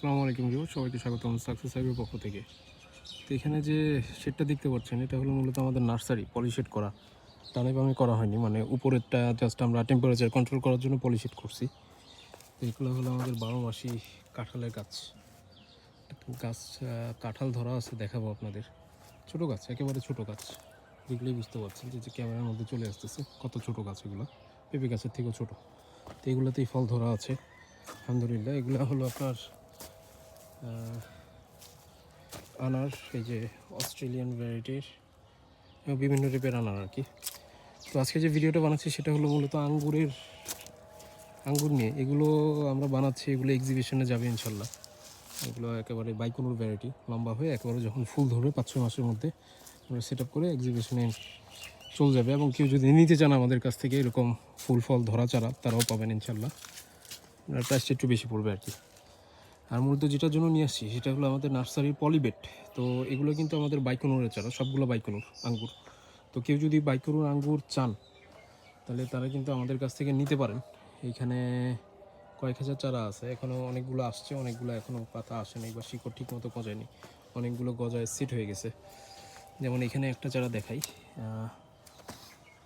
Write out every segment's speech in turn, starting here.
আসসালামু আলাইকুম সবাইকে স্বাগতম সাকসেস হাইওয়ের পক্ষ থেকে। তো এখানে যে শেডটা দেখতে পাচ্ছেন এটা হলো মূলত আমাদের নার্সারি পলিশেড করা, ডানে বামে করা হয়নি, মানে উপরেরটা জাস্ট আমরা টেম্পারেচার কন্ট্রোল করার জন্য পলিশেড করছি। তো এগুলো হলো আমাদের 12 মাসি কাঁঠালের গাছ। গাছ কাঁঠাল ধরা আছে, দেখাবো আপনাদের। ছোটো গাছ, একেবারে ছোটো গাছ, দেখলেই বুঝতে পারছেন যে ক্যামেরার মধ্যে চলে আসতেছে কত ছোটো গাছ এগুলো, পেঁপে গাছের থেকেও ছোটো। তো এগুলোতেই ফল ধরা আছে আলহামদুলিল্লাহ। এগুলো হলো আপনার আনার, এই যে অস্ট্রেলিয়ান ভ্যারাইটির বিভিন্ন টাইপের আনার আর কি। তো আজকে যে ভিডিওটা বানাচ্ছি সেটা হলো মূলত আঙ্গুর নিয়ে। এগুলো আমরা বানাচ্ছি, এগুলো এক্সিবিশনে যাবে ইনশাল্লাহ। এগুলো একেবারে বাইকুনুর ভ্যারাইটি, লম্বা হয়ে একেবারে যখন ফুল ধরবে 5-6 মাসের মধ্যে আমরা সেট আপ করে এক্সিবিশনে চলে যাবে। এবং কেউ যদি নিতে চান আমাদের কাছ থেকে এরকম ফুল ফল ধরা চারা, তারাও পাবেন ইনশাল্লাহ। প্রাইসটা একটু বেশি পড়বে আর কি। আর মূলত যেটার জন্য নিয়ে আসছি সেটা হলো আমাদের নার্সারির পলিবেট। তো এগুলো কিন্তু আমাদের বাইকুনুরের চারা, সবগুলো বাইকুনুর আঙ্গুর। তো কেউ যদি বাইকুনুর আঙ্গুর চান তাহলে তারা কিন্তু আমাদের কাছ থেকে নিতে পারেন। এইখানে কয়েক হাজার চারা আছে, এখনও অনেকগুলো আসছে, অনেকগুলো এখনও পাতা আসেনি বা শিকড় ঠিক মতো গজায়নি, অনেকগুলো গজায় সেট হয়ে গেছে। যেমন এখানে একটা চারা দেখাই,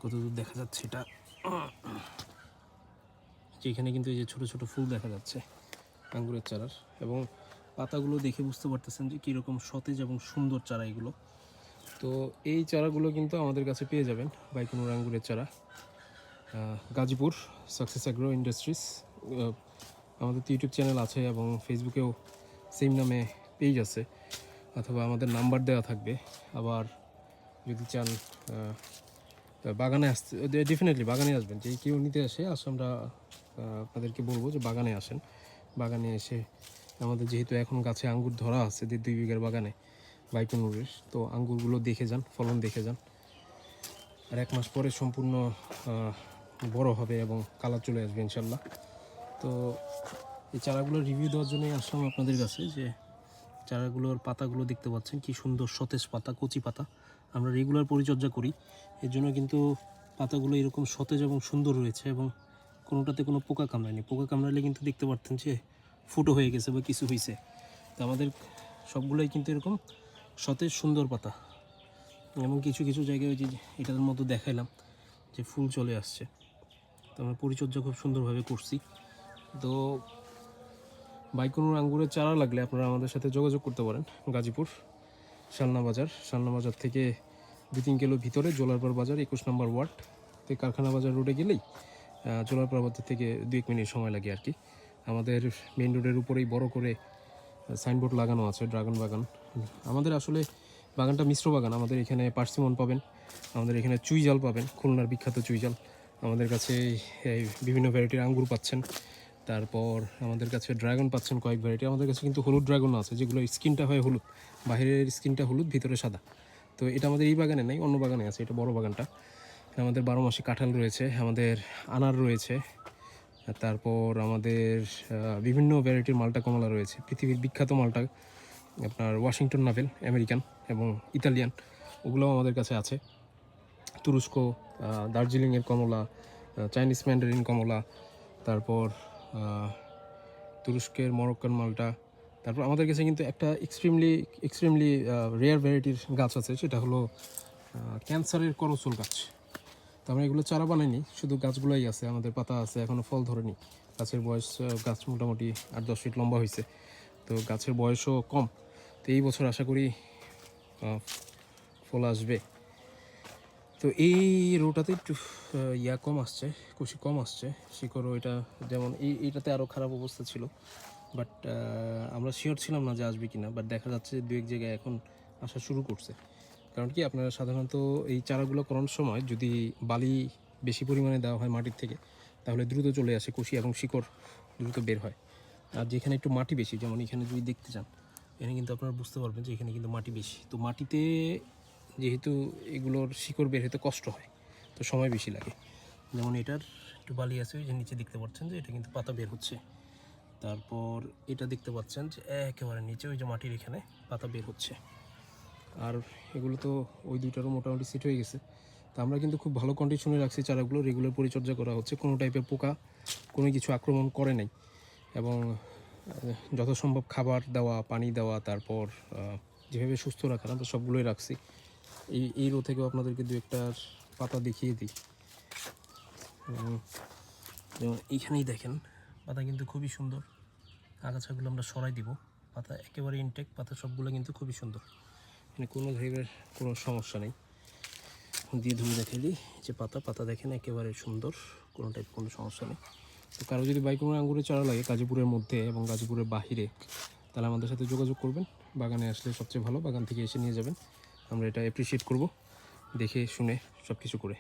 কতদূর দেখা যাচ্ছে এটা, এখানে কিন্তু এই যে ছোটো ছোটো ফুল দেখা যাচ্ছে আঙ্গুরের চারার, এবং পাতাগুলো দেখে বুঝতে পারতেছেন যে কীরকম সতেজ এবং সুন্দর চারা এগুলো। তো এই চারাগুলো কিন্তু আমাদের কাছে পেয়ে যাবেন, বাইকুনুর আঙ্গুরের চারা। গাজীপুর সাকসেস অ্যাগ্রো ইন্ডাস্ট্রিজ, আমাদের তো ইউটিউব চ্যানেল আছে এবং ফেসবুকেও সেম নামে পেজ আছে, অথবা আমাদের নাম্বার দেওয়া থাকবে। আবার যদি চান বাগানে আসতে, ডেফিনেটলি বাগানে আসবেন। যে কেউ নিতে আসে আমরা আপনাদেরকে বলবো যে বাগানে আসেন। বাগানে এসে আমাদের যেহেতু এখন গাছে আঙ্গুর ধরা আছে 2 বিঘার বাগানে বাইকুনুরের, তো আঙ্গুরগুলো দেখে যান, ফলন দেখে যান। আর 1 মাস পরে সম্পূর্ণ বড় হবে এবং কালার চলে আসবে ইনশাল্লাহ। তো এই চারাগুলোর রিভিউ দেওয়ার জন্যই আসলাম আপনাদের কাছে। যে চারাগুলোর পাতাগুলো দেখতে পাচ্ছেন কি সুন্দর সতেজ পাতা, কচি পাতা। আমরা রেগুলার পরিচর্যা করি, এর জন্য কিন্তু পাতাগুলো এরকম সতেজ এবং সুন্দর রয়েছে, এবং কোনোটাতে কোনো পোকা কামড়ায়নি। পোকা কামড়ালে কিন্তু দেখতে পারতেন যে ফুটো হয়ে গেছে বা কিছু হয়েছে। তো আমাদের সবগুলোই কিন্তু এরকম সতেজ সুন্দর পাতা, এবং কিছু কিছু জায়গায় ওই যে এটার মতো দেখাইলাম যে ফুল চলে আসছে। তো আমরা পরিচর্যা খুব সুন্দরভাবে করছি। তো বাইকুনুর আঙ্গুরের চারা লাগলে আপনারা আমাদের সাথে যোগাযোগ করতে পারেন। গাজীপুর শালনা বাজার থেকে 2-3 কিলো ভিতরে জোলারপাড় বাজার 21 নম্বর ওয়ার্ড থেকে কারখানা বাজার রোডে গেলেই জোলারপাড় বাজার থেকে 2-1 মিনিট সময় লাগে আর কি। আমাদের মেইন রোডের উপরেই বড় করে সাইনবোর্ড লাগানো আছে ড্রাগন বাগান। আমাদের আসলে বাগানটা মিশ্র বাগান। আমাদের এখানে পার্সিমন পাবেন, আমাদের এখানে চুইঝাল পাবেন, খুলনার বিখ্যাত চুইঝাল। আমাদের কাছে এই বিভিন্ন ভ্যারাইটির আঙ্গুর পাচ্ছেন। তারপর আমাদের কাছে ড্রাগন পাচ্ছেন কয়েক ভ্যারাইটি। আমাদের কাছে কিন্তু হলুদ ড্রাগন আছে, যেগুলো স্কিনটা হয় হলুদ, বাইরের স্কিনটা হলুদ, ভিতরে সাদা। তো এটা আমাদের এই বাগানে নেই, অন্য বাগানে আছে, এটা বড় বাগানটা। আমাদের 12 মাসি কাঁঠাল রয়েছে, আমাদের আনার রয়েছে, তারপর আমাদের বিভিন্ন ভ্যারাইটির মাল্টা কমলা রয়েছে। পৃথিবীর বিখ্যাত মাল্টা আপনার ওয়াশিংটন নাভেল, আমেরিকান এবং ইতালিয়ান, ওগুলোও আমাদের কাছে আছে। তুরস্ক, দার্জিলিংয়ের কমলা, চাইনিজ ম্যান্ডারিন কমলা, তারপর তুরস্কের মরক্কান মালটা। তারপর আমাদের কাছে কিন্তু একটা এক্সট্রিমলি রেয়ার ভ্যারাইটির গাছ আছে, সেটা হলো ক্যান্সারের করচুল গাছ। তো আমরা এগুলো চারা বানাইনি, শুধু গাছগুলোই আছে, আমাদের পাতা আছে, এখনও ফল ধরেনি। গাছের বয়স, গাছ মোটামুটি 8-10 ফিট লম্বা হয়েছে, তো গাছের বয়সও কম। তো এই বছর আশা করি ফল আসবে। তো এই রোটাতে একটু কম আসছে, কুশি কম আসছে, শিকড়ও এটা যেমন এইটাতে আরও খারাপ অবস্থা ছিল। বাট আমরা শিওর ছিলাম না যে আসবে কিনা, বাট দেখা যাচ্ছে 2-1 জায়গায় এখন আসা শুরু করছে। কারণ কি, আপনারা সাধারণত এই চারাগুলো করানোর সময় যদি বালি বেশি পরিমাণে দেওয়া হয় মাটির থেকে, তাহলে দ্রুত চলে আসে কুশি এবং শিকড় দ্রুত বের হয়। আর যেখানে একটু মাটি বেশি, যেমন এখানে যদি দেখতে চান, এখানে কিন্তু আপনারা বুঝতে পারবেন যে এখানে কিন্তু মাটি বেশি। তো মাটিতে যেহেতু এগুলোর শিকড় বের হতে কষ্ট হয়, তো সময় বেশি লাগে। যেমন এটার একটু বালি আছে, ওই যে নিচে দেখতে পাচ্ছেন যে এটা কিন্তু পাতা বের হচ্ছে। তারপর এটা দেখতে পাচ্ছেন যে একেবারে নিচে ওই যে মাটির এখানে পাতা বের হচ্ছে। আর এগুলো তো ওই দুইটারও মোটামুটি সেট হয়ে গেছে। তো আমরা কিন্তু খুব ভালো কন্ডিশনে রাখছি চারাগুলো, রেগুলার পরিচর্যা করা হচ্ছে, কোনো টাইপের পোকা কোনো কিছু আক্রমণ করে নাই। এবং যত সম্ভব খাবার দেওয়া, পানি দেওয়া, তারপর যেভাবে সুস্থ রাখার আমরা সবগুলোই রাখছি। এই রো থেকেও আপনাদেরকে দু একটার পাতা দেখিয়ে দিই। যেমন এইখানেই দেখেন পাতা কিন্তু খুবই সুন্দর, আগাছাগুলো আমরা সরাই দিব। পাতা একেবারে ইনটেক, পাতা সবগুলো কিন্তু খুবই সুন্দর, মানে কোনো ধরনের কোনো সমস্যা নেই। দিয়ে ধরে দেখে দিই যে পাতা দেখেন একেবারে সুন্দর, কোনো টাইপ কোনো সমস্যা নেই। তো কারো যদি বাইকোনোর আঙ্গুরের চারা লাগে গাজীপুরের মধ্যে এবং গাজীপুরের বাহিরে, তাহলে আমাদের সাথে যোগাযোগ করবেন। বাগানে আসলে সবচেয়ে ভালো, বাগান থেকে এসে নিয়ে যাবেন। আমরা এটা অ্যাপ্রিসিয়েট করব, দেখে শুনে সব কিছু করে।